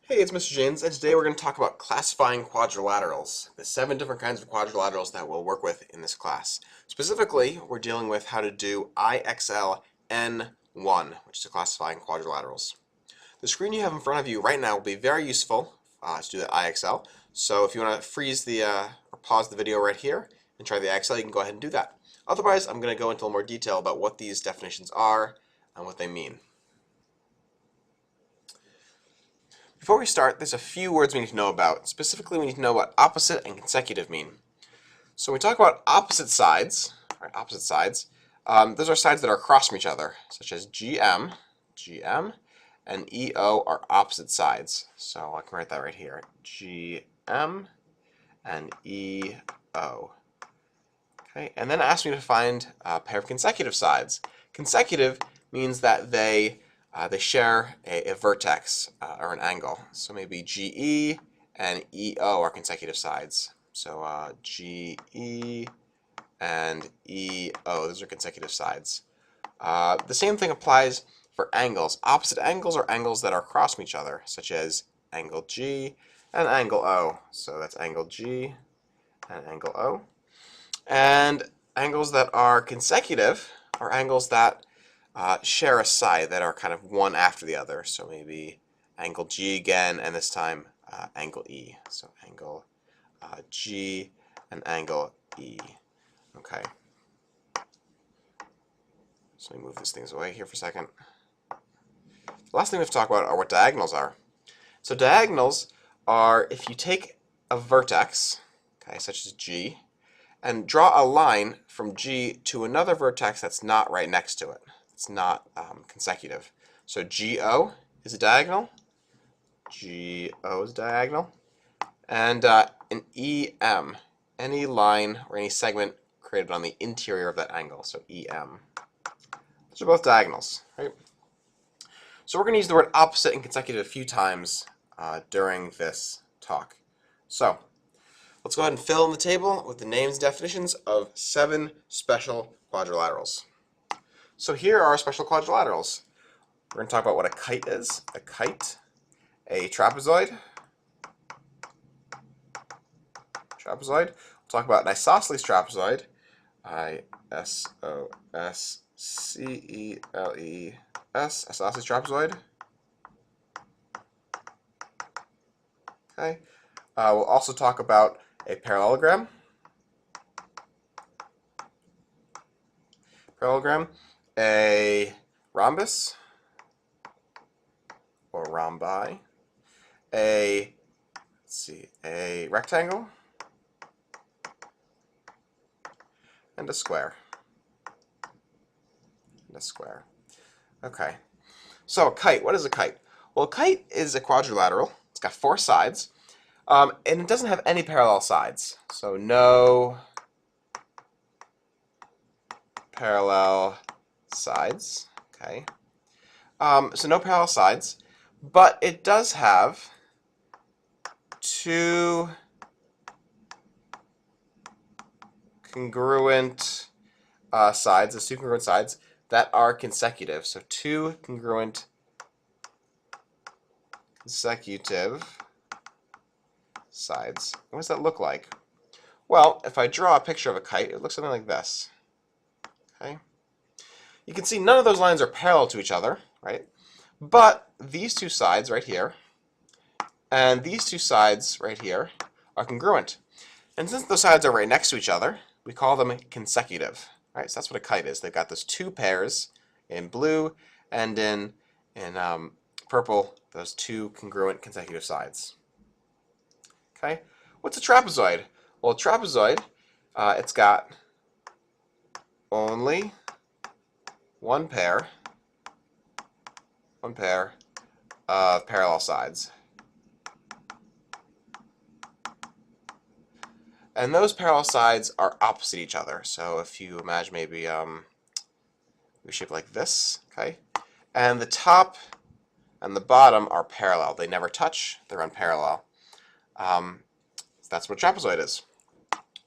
Hey, it's Mr. James, and today we're going to talk about classifying quadrilaterals, the 7 different kinds of quadrilaterals that we'll work with in this class. Specifically, we're dealing with how to do IXL N1, which is classifying quadrilaterals. The screen you have in front of you right now will be very useful to do the IXL, so if you want to freeze or pause the video right here and try the IXL, you can go ahead and do that. Otherwise, I'm going to go into a little more detail about what these definitions are and what they mean. Before we start, there's a few words we need to know about. Specifically, we need to know what opposite and consecutive mean. So when we talk about opposite sides, those are sides that are across from each other, such as GM, and EO are opposite sides. So I can write that right here, GM and EO. Okay, and then it asks me to find a pair of consecutive sides. Consecutive means that they share a vertex or an angle. So maybe GE and EO are consecutive sides. So GE and EO, those are consecutive sides. The same thing applies for angles. Opposite angles are angles that are across from each other, such as angle G and angle O. So that's angle G and angle O. And angles that are consecutive are angles that share a side, that are kind of one after the other. So maybe angle G again, and this time angle E. So angle G and angle E. Okay. So let me move these things away here for a second. The last thing we have to talk about are what diagonals are. So diagonals are if you take a vertex, okay, such as G, and draw a line from G to another vertex that's not right next to it. It's not consecutive. So GO is a diagonal. GO is diagonal. And an EM, any line or any segment created on the interior of that angle. So EM. Those are both diagonals, right? So we're going to use the word opposite and consecutive a few times during this talk. So let's go ahead and fill in the table with the names and definitions of 7 special quadrilaterals. So here are our special quadrilaterals. We're going to talk about what a kite is. A kite, a trapezoid. We'll talk about an isosceles trapezoid. I-S-O-S-C-E-L-E-S, isosceles trapezoid. Okay. We'll also talk about a parallelogram. A rhombus or rhombi, a rectangle, and a square. Okay. So a kite, what is a kite? Well, a kite is a quadrilateral. It's got 4 sides, and it doesn't have any parallel sides. So no parallel sides. Okay. So no parallel sides, but it does have 2 congruent sides. There's 2 congruent sides that are consecutive. So 2 congruent consecutive sides. What does that look like? Well, if I draw a picture of a kite, it looks something like this. Okay. You can see none of those lines are parallel to each other, right? But these 2 sides right here and these 2 sides right here are congruent. And since those sides are right next to each other, we call them consecutive. Right? So that's what a kite is. They've got those 2 pairs in blue and in purple, those 2 congruent consecutive sides. Okay. What's a trapezoid? Well, a trapezoid, it's got only one pair of parallel sides. And those parallel sides are opposite each other. So if you imagine maybe we shape like this, okay? And the top and the bottom are parallel. They never touch. They run parallel. So that's what a trapezoid is.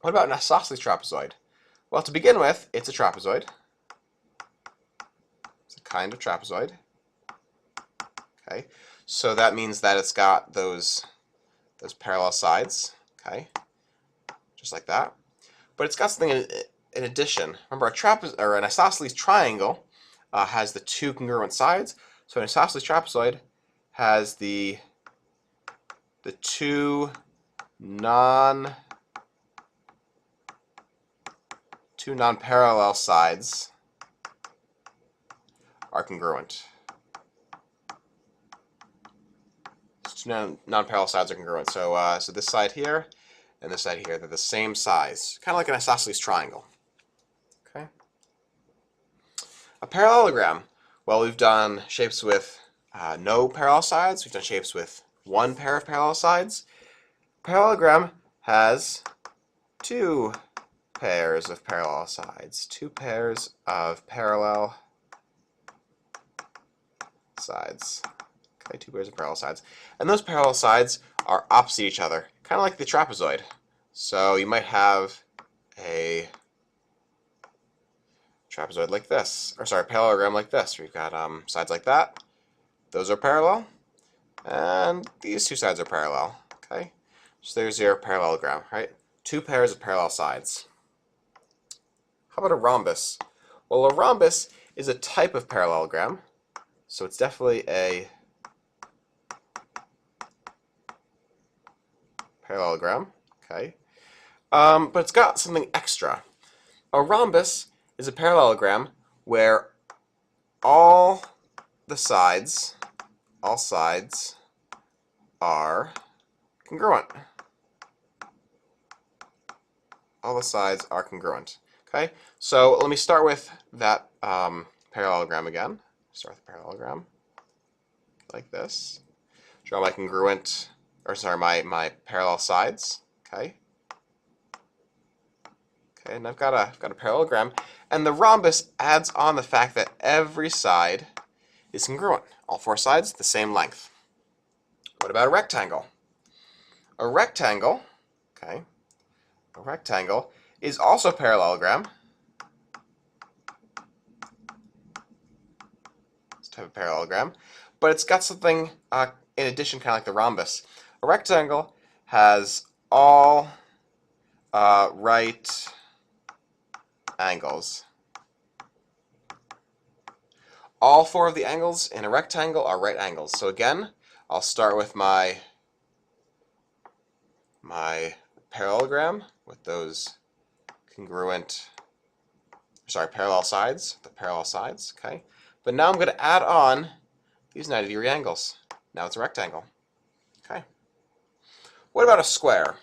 What about an isosceles trapezoid? Well, to begin with, it's a trapezoid. It's a kind of trapezoid. Okay. So that means that it's got those parallel sides, okay, just like that. But it's got something in addition. Remember, an isosceles triangle has the two congruent sides. So an isosceles trapezoid has the two non-parallel sides are congruent. Two non-parallel sides are congruent. So this side here and this side here, they're the same size, kind of like an isosceles triangle. Okay. A parallelogram. Well, we've done shapes with no parallel sides. We've done shapes with one pair of parallel sides. Parallelogram has two pairs of parallel sides. Two pairs of parallel sides. Okay, two pairs of parallel sides. And those parallel sides are opposite each other, kind of like the trapezoid. So you might have a trapezoid like this, or sorry, parallelogram like this, where you've got sides like that. Those are parallel, and these two sides are parallel. Okay, so there's your parallelogram, right? Two pairs of parallel sides. How about a rhombus? Well, a rhombus is a type of parallelogram, so it's definitely a parallelogram. Okay, but it's got something extra. A rhombus is a parallelogram where all sides are congruent. All the sides are congruent. Okay, so let me start with that parallelogram again. Start with the parallelogram like this. Draw my congruent, or sorry, my parallel sides. Okay. Okay, and I've got a parallelogram, and the rhombus adds on the fact that every side is congruent. All four sides the same length. What about a rectangle? A rectangle, okay, a rectangle is also a parallelogram. It's a type of parallelogram, but it's got something in addition, kind of like the rhombus. A rectangle has all right angles. All four of the angles in a rectangle are right angles. So again, I'll start with my parallelogram with those parallel sides, the parallel sides, okay? But now I'm going to add on these 90-degree angles. Now it's a rectangle, okay? What about a square?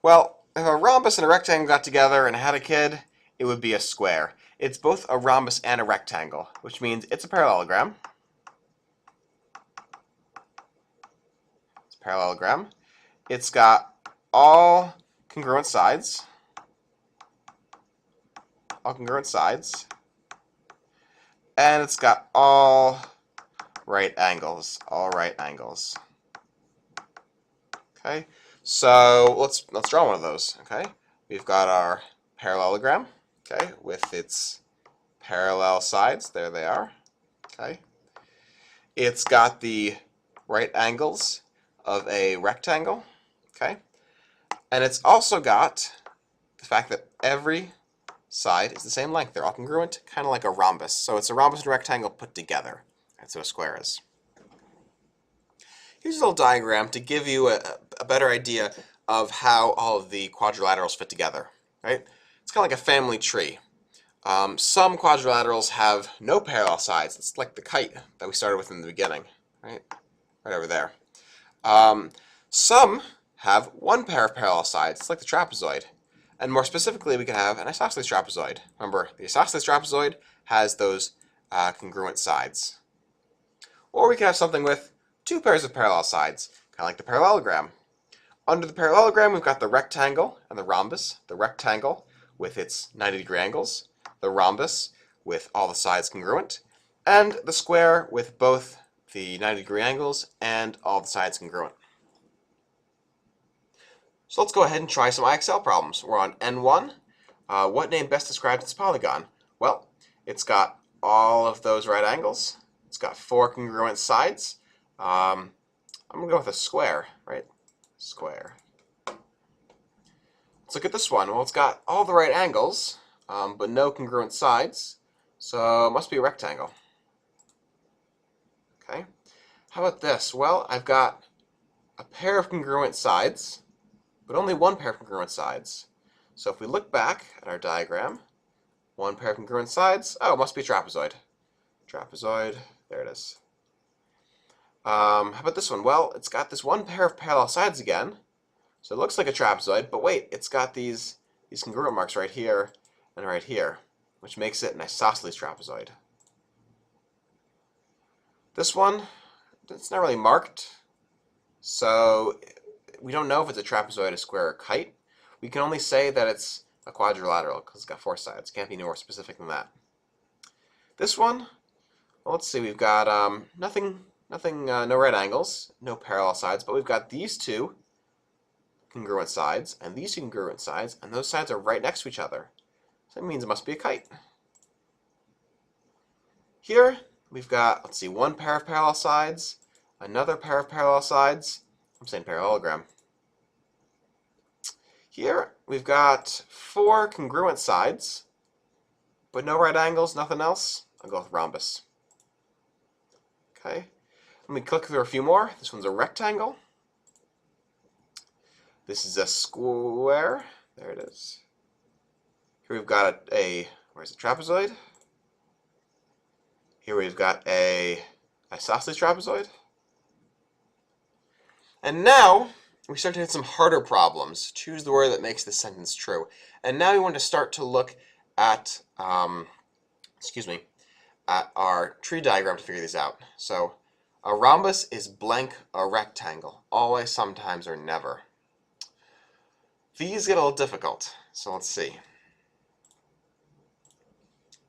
Well, if a rhombus and a rectangle got together and had a kid, it would be a square. It's both a rhombus and a rectangle, which means it's a parallelogram. It's a parallelogram. It's got all congruent sides. All congruent sides. And it's got all right angles. All right angles. Okay, so let's draw one of those. Okay, we've got our parallelogram. Okay, with its parallel sides. There they are. Okay, it's got the right angles of a rectangle. Okay, and it's also got the fact that every side is the same length. They're all congruent, kind of like a rhombus. So it's a rhombus and a rectangle put together. That's what a square is. Here's a little diagram to give you a better idea of how all of the quadrilaterals fit together. Right? It's kind of like a family tree. Some quadrilaterals have no parallel sides. It's like the kite that we started with in the beginning. Right over there. Some have one pair of parallel sides. It's like the trapezoid. And more specifically, we can have an isosceles trapezoid. Remember, the isosceles trapezoid has those congruent sides. Or we can have something with two pairs of parallel sides, kind of like the parallelogram. Under the parallelogram, we've got the rectangle and the rhombus. The rectangle with its 90-degree angles, the rhombus with all the sides congruent, and the square with both the 90-degree angles and all the sides congruent. So let's go ahead and try some IXL problems. We're on N1. What name best describes this polygon? Well, it's got all of those right angles. It's got four congruent sides. I'm going to go with a square, right? Square. Let's look at this one. Well, it's got all the right angles, but no congruent sides, so it must be a rectangle. Okay. How about this? Well, I've got a pair of congruent sides, but only one pair of congruent sides. So if we look back at our diagram, one pair of congruent sides, oh, it must be a trapezoid. Trapezoid, there it is. How about this one? Well, it's got this one pair of parallel sides again, so it looks like a trapezoid, but wait, it's got these congruent marks right here and right here, which makes it an isosceles trapezoid. This one, it's not really marked, so we don't know if it's a trapezoid, a square, or a kite. We can only say that it's a quadrilateral because it's got 4 sides. Can't be any more specific than that. This one, well, let's see, we've got no right angles, no parallel sides, but we've got these two congruent sides and these two congruent sides, and those sides are right next to each other. So that means it must be a kite. Here we've got, let's see, one pair of parallel sides, another pair of parallel sides. I'm saying parallelogram. Here we've got 4 congruent sides, but no right angles, nothing else. I'll go with rhombus. Okay. Let me click through a few more. This one's a rectangle. This is a square. There it is. Here we've got where's the trapezoid? Here we've got a isosceles trapezoid. And now we start to hit some harder problems. Choose the word that makes this sentence true. And now we want to start to look at, at our tree diagram to figure these out. So a rhombus is blank a rectangle. Always, sometimes, or never. These get a little difficult, so let's see.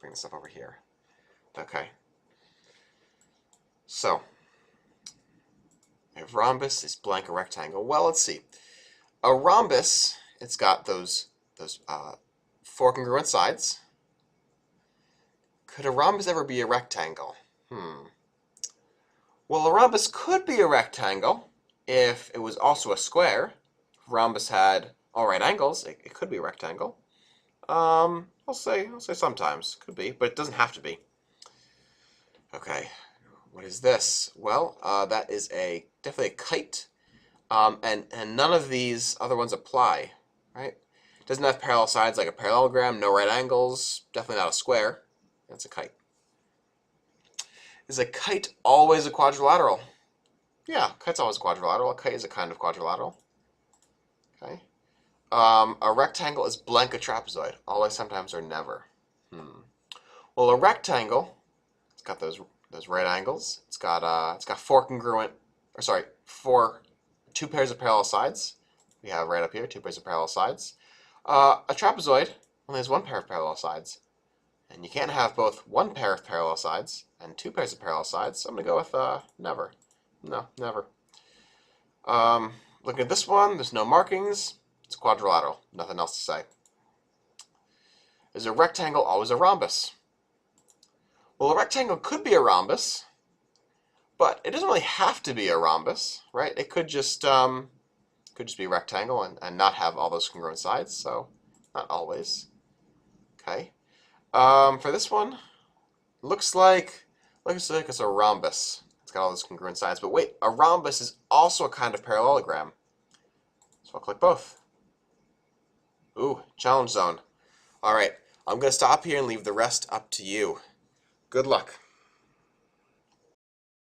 Bring this up over here. Okay. So, a rhombus is blank a rectangle. Well, let's see. A rhombus, it's got those 4 congruent sides. Could a rhombus ever be a rectangle? Well, a rhombus could be a rectangle if it was also a square. If a rhombus had all right angles, it could be a rectangle. I'll say sometimes. Could be, but it doesn't have to be. Okay, what is this? Well, that is definitely a kite, and none of these other ones apply, right? It doesn't have parallel sides like a parallelogram, no right angles, definitely not a square. That's a kite. Is a kite always a quadrilateral? Yeah, kite's always a quadrilateral. A kite is a kind of quadrilateral. Okay. A rectangle is blank a trapezoid. Always, sometimes, or never. Well, a rectangle, it's got those right angles. It's got 2 pairs of parallel sides. We have right up here 2 pairs of parallel sides. A trapezoid only has 1 pair of parallel sides, and you can't have both 1 pair of parallel sides and 2 pairs of parallel sides. So I'm gonna go with never. No, never. Looking at this one, there's no markings. It's quadrilateral. Nothing else to say. Is a rectangle always a rhombus? Well, a rectangle could be a rhombus, but it doesn't really have to be a rhombus, right? It could just be a rectangle and not have all those congruent sides, so not always. Okay. For this one, looks like it's a rhombus. It's got all those congruent sides, but wait, a rhombus is also a kind of parallelogram. So I'll click both. Ooh, challenge zone. All right, I'm going to stop here and leave the rest up to you. Good luck.